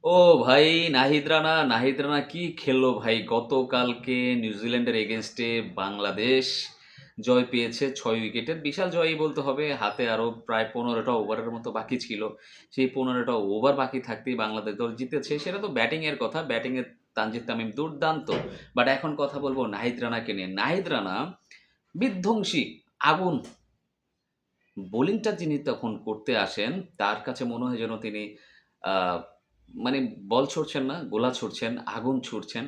ও ভাই, নাহিদ রানা কি খেললো ভাই! গতকালকে নিউজিল্যান্ডের এগেইনস্টে বাংলাদেশ জয় পেয়েছে ৬ উইকেটের। বিশাল জয়ই বলতে হবে। হাতে আরও প্রায় ১৫টা ওভারের মতো বাকি ছিল। সেই ১৫টা ওভার বাকি থাকতেই বাংলাদেশ দল জিতেছে। সেটা তো ব্যাটিংয়ের কথা। ব্যাটিংয়ে তানজিদ তামিম দুর্দান্ত। বাট এখন কথা বলব নাহিদ রানাকে নিয়ে। নাহিদ রানা বিধ্বংসী, আগুন। বোলিংটা যিনি তখন করতে আসেন, তার কাছে মনে হয় যেন তিনি আ মানে বল ছুড়ছেন না, গোলা ছুড়ছেন, আগুন ছুড়ছেন,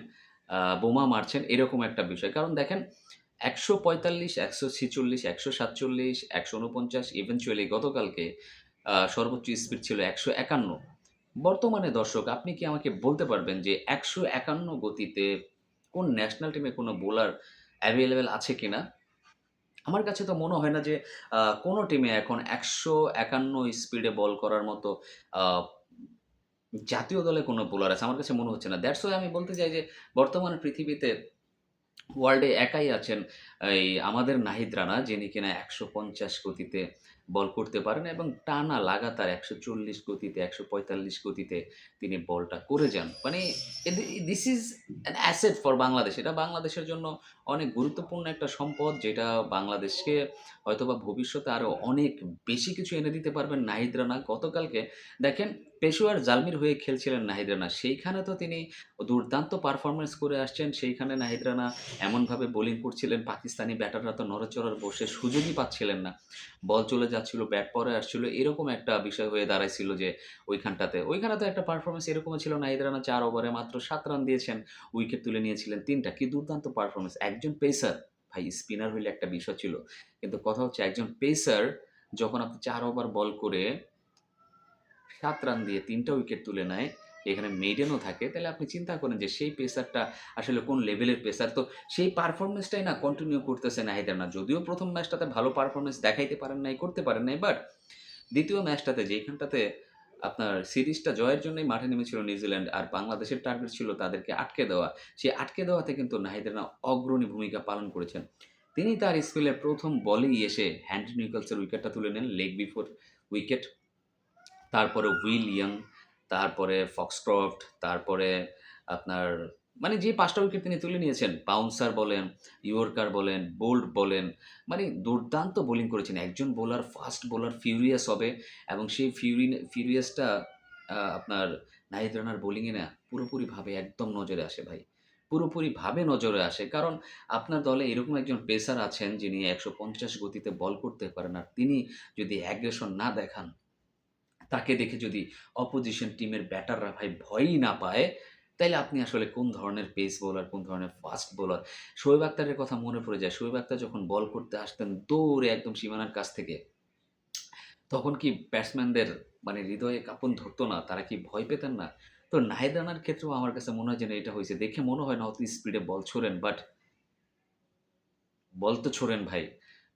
বোমা মারছেন, এরকম একটা বিষয়। কারণ দেখেন ১৪৫, ১৪৬, ১৪৭, ১৪৯, ইভেনচুয়ালি গতকালকে সর্বোচ্চ স্পিড ছিল ১৫১। বর্তমানে দর্শক আপনি কি আমাকে বলতে পারবেন যে ১৫১ গতিতে কোন ন্যাশনাল টিমে কোন বোলার অ্যাভেইলেবল আছে কিনা? আমার কাছে তো মনে হয় না যে কোনো টিমে এখন ১৫১ স্পিডে বল করার মতো আ জাতীয় দলে কোনো বোলার আছে। আমার কাছে মনে হচ্ছে না। দ্যাটস ওয়াই আমি বলতে চাই যে বর্তমানে পৃথিবীতে ওয়ার্ল্ডে একাই আছেন এই আমাদের নাহিদ রানা, যিনি কিনা ১৫০ গতিতে বল করতে পারেন এবং টানা লাগাতার ১৪০ গতিতে, ১৪৫ গতিতে তিনি বলটা করে যান। মানে this is an asset for Bangladesh. এটা বাংলাদেশের জন্য অনেক গুরুত্বপূর্ণ একটা সম্পদ, যেটা বাংলাদেশকে হয়তোবা ভবিষ্যতে আরো অনেক বেশি কিছু এনে দিতে পারবেন নাহিদ রানা। গতকালকে দেখেন পেশোয়ার জালমির হয়ে খেলছিলেন নাহিদ রানা। সেইখানে তো তিনি দুর্দান্ত পারফরম্যান্স করে আসছেন। সেইখানে নাহিদ রানা এমনভাবে বোলিং করছিলেন, পাকিস্তানি ব্যাটাররা তো নড়াচড়ার বসে সুযোগই পাচ্ছিলেন না। বল চলে যাচ্ছিল, ব্যাট পরে আসছিল। এরকম একটা বিষয় হয়ে দাঁড়াইছিল যে ওইখানে তো একটা পারফরম্যান্স এরকমও ছিল, নাহিদ রানা ৪ ওভারে মাত্র ৭ রান দিয়েছেন। উইকেট তুলে নিয়েছিলেন ৩ টা। কি দুর্দান্ত পারফরম্যান্স! একজন পেসার, ভাই স্পিনার হইলে একটা বিষয় ছিল। কিন্তু কথা হচ্ছে একজন পেসার যখন আপনি ৪ ওভার বল করে ৭ রান দিয়ে ৩ টা উইকেট তুলে নেয়, এখানে মেইডেনও থাকে, তাহলে আপনি চিন্তা করেন যে সেই পেসারটা আসলে কোন লেভেলের পেসার। তো সেই পারফরম্যান্সটাই না কন্টিনিউ করতেছে নাহিদ রানা। যদিও ১ম ম্যাচটাতে ভালো পারফরম্যান্স দেখাইতে পারেন নাই, করতে পারেন নাই। বাট ২য় ম্যাচটাতে যেইখানটাতে আপনার সিরিজটা জয়ের জন্যই মাঠে নেমেছিল নিউজিল্যান্ড আর বাংলাদেশের টার্গেট ছিল তাদেরকে আটকে দেওয়া। সেই আটকে দেওয়াতে কিন্তু নাহিদ রানা অগ্রণী ভূমিকা পালন করেছেন। তিনি তার স্পেলের ১ম বলেই এসে হ্যান্ড্রি নিকলসের উইকেটটা তুলে নেন, লেগ বিফোর উইকেট। তারপরে উইল ইয়ং, তারপরে ফক্সক্রফট, তারপরে আপনার মানে যে ৫ টা উইকেট তিনি তুলে নিয়েছেন, বাউন্সার বলেন, ইয়র্কার বলেন, বোল্ট বলেন, মানে দুর্দান্ত বোলিং করেছেন। একজন বোলার, ফাস্ট বোলার ফিউরিয়াস হবে এবং সেই ফিউরিয়াসটা আপনার নাহিদ রানার বোলিংয়ে না পুরোপুরিভাবে একদম নজরে আসে ভাই। পুরোপুরিভাবে নজরে আসে। কারণ আপনার দলে এরকম একজন পেসার আছেন যিনি ১৫০ গতিতে বল করতে পারেন। আর তিনি যদি অ্যাগ্রেশন না দেখান, তাকে দেখে যদি অপোজিশন টিমের ব্যাটাররা ভাই ভয়ই না পায়, তাইলে আপনি আসলে কোন ধরনের পেস বোলার, কোন ধরনের ফাস্ট বোলার। শোয়েব আক্তারের কথা মনে পড়ে যায়। শোয়েব আক্তার যখন বল করতে আসতেন দৌড়ে একদম সীমানার কাছ থেকে, তখন কি ব্যাটসম্যানদের মানে হৃদয়ে কাঁপন ধরত না? তারা কি ভয় পেতেন না? তো নাহিদ রানার ক্ষেত্রেও আমার কাছে মনে হয় যেন এটা হইছে। দেখে মনে হয় না অত স্পিডে বল ছোড়েন, বাট বল তো ছোড়েন ভাই।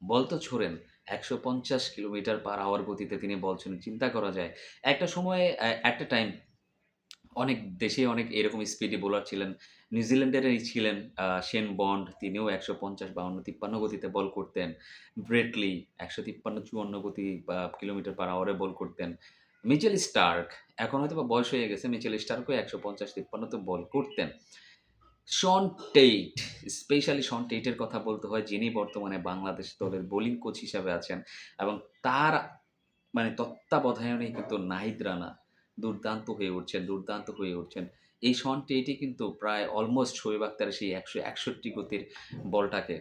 বল তো ছোড়েন। ১৫০ কিলোমিটার পার আওয়ার গতিতে তিনি বল ছোড়েন। চিন্তা করা যায়। একটা সময়ে এট a টাইম অনেক দেশেই অনেক এরকম স্পিডি বোলার ছিলেন। নিউজিল্যান্ডেরই ছিলেন শেন বন্ড, তিনিও ১৫০, ৫২, ৫৩ গতিতে বল করতেন। ব্রেট লি ১৫৩, ৫৪ গতি বা কিলোমিটার পার আওয়ারে বল করতেন। মিচেল স্টার্ক, এখন হয়তোবা বয়স হয়ে গেছে, মিচেল স্টার্কও ১৫০, ৫৩ তে বল করতেন। শন টেইট, স্পেশালি শন টেইটের কথা বলতে হয়, যিনি বর্তমানে বাংলাদেশ দলের বোলিং কোচ হিসাবে আছেন এবং তার মানে তত্ত্বাবধানেই কিন্তু নাহিদ রানা দুর্দান্ত হয়ে উঠছেন, দুর্দান্ত হয়ে উঠছেন। এই শন টেইটই কিন্তু প্রায় অলমোস্ট শোয়েব আক্তারের সেই ১৬১ গতির বলটাকে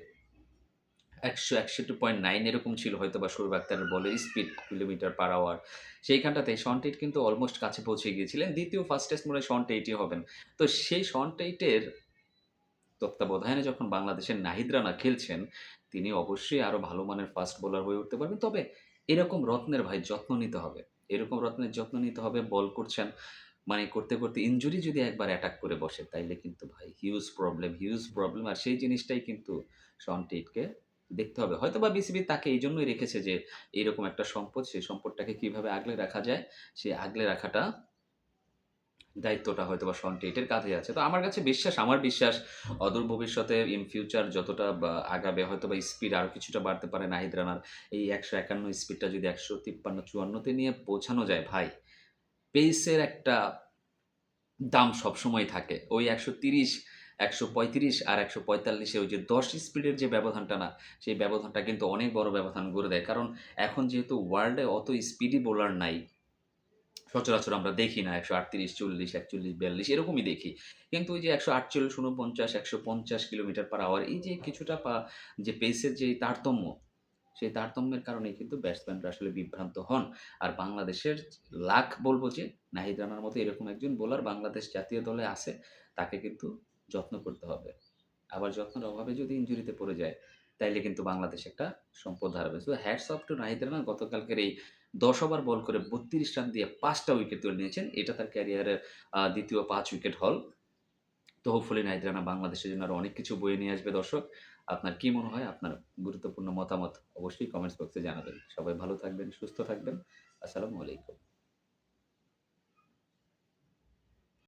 ১৬১.৯ এরকম ছিল হয়তোবা শোয়েব আক্তারের বলের স্পিড কিলোমিটার পার আওয়ার। সেইখানটাতে শন টেইট কিন্তু অলমোস্ট কাছে পৌঁছে গিয়েছিলেন। ২য় ফাস্টেস্ট মনে হয় শন টেইটই হবেন। তো সেই শন টেইটের তত্ত্বাবধানে যখন বাংলাদেশের নাহিদ রানা খেলছেন, তিনি অবশ্যই আরো ভালো মানের ফাস্ট বোলার হয়ে উঠতে পারবেন। তবে এরকম রত্নের ভাই যত্ন নিতে হবে। এরকম রত্নের যত্ন নিতে হবে। বল করছেন, মানে করতে, করতে ইনজুরি যদি একবার অ্যাটাক করে বসে, তাইলে কিন্তু ভাই হিউজ প্রবলেম, হিউজ প্রবলেম। আর সেই জিনিসটাই কিন্তু শন টেইটকে দেখতে হবে। হয়তোবা বিসিবি তাকে এইজন্যই রেখেছে যে, এইরকম একটা সম্পদ, সেই সম্পদটাকে কিভাবে আগলে রাখা যায়, সেই আগলে রাখাটা দায়িত্বটা হয়তোবা শন টেইটের কাঁধেই আছে। তো আমার বিশ্বাস অদূর ভবিষ্যতে ইন ফিউচার যতটা আগাবে হয়তোবা স্পিড আরো কিছুটা বাড়তে পারে নাহিদ রানার। এই ১৫১ স্পিডটা যদি ১৫৩, ৫৪ তে নিয়ে পৌঁছানো যায় ভাই, পেসের একটা দাম সবসময় থাকে। ওই ১৩০, ১৩৫ আর ১৪৫ এ ওই যে ১০ স্পিডের যে ব্যবধানটা না, সেই ব্যবধানটা কিন্তু অনেক বড় ব্যবধান গড়ে দেয়। কারণ এখন যেহেতু ওয়ার্ল্ডে অত স্পিডি বোলার নাই, সচরাচর আমরা দেখি না ১৩৮, ৪০, ৪১, ৪২ এরকমই দেখি। কিন্তু ওই যে ১৪৮, ৪৯, ১৫০ কিলোমিটার/আওয়ার এই যে কিছুটা যে পেসের যে তারতম্য, সেই তারতম্যের কারণেই কিন্তু ব্যাটসম্যানরা আসলে বিভ্রান্ত হন। আর বাংলাদেশের লাক বলব যে নাহিদ রানার মতো এরকম একজন বোলার বাংলাদেশ জাতীয় দলে আছে, তাকে কিন্তু যত্ন করতে হবে। আবার যত্নের অভাবে যদি ইনজুরিতে পড়ে যায়, তাইলে কিন্তু বাংলাদেশ একটা সম্পদ হারাবে। So hats off to Nahid Rana গতকালকের এই ১০ ওভার বল করে ৩২ রান দিয়ে ৫ টা উইকেট তুলে নিয়েছেন। এটা তার ক্যারিয়ারের ২য় ৫ উইকেট হল। তো হোপফুলি নাহিদ রানা বাংলাদেশের জন্য আরো অনেক কিছু বয়ে নিয়ে আসবে দর্শক। আপনার কি মনে হয়? আপনার গুরুত্বপূর্ণ মতামত অবশ্যই কমেন্টস বক্সে জানাবেন। সবাই ভালো থাকবেন, সুস্থ থাকবেন। আসসালামু আলাইকুম।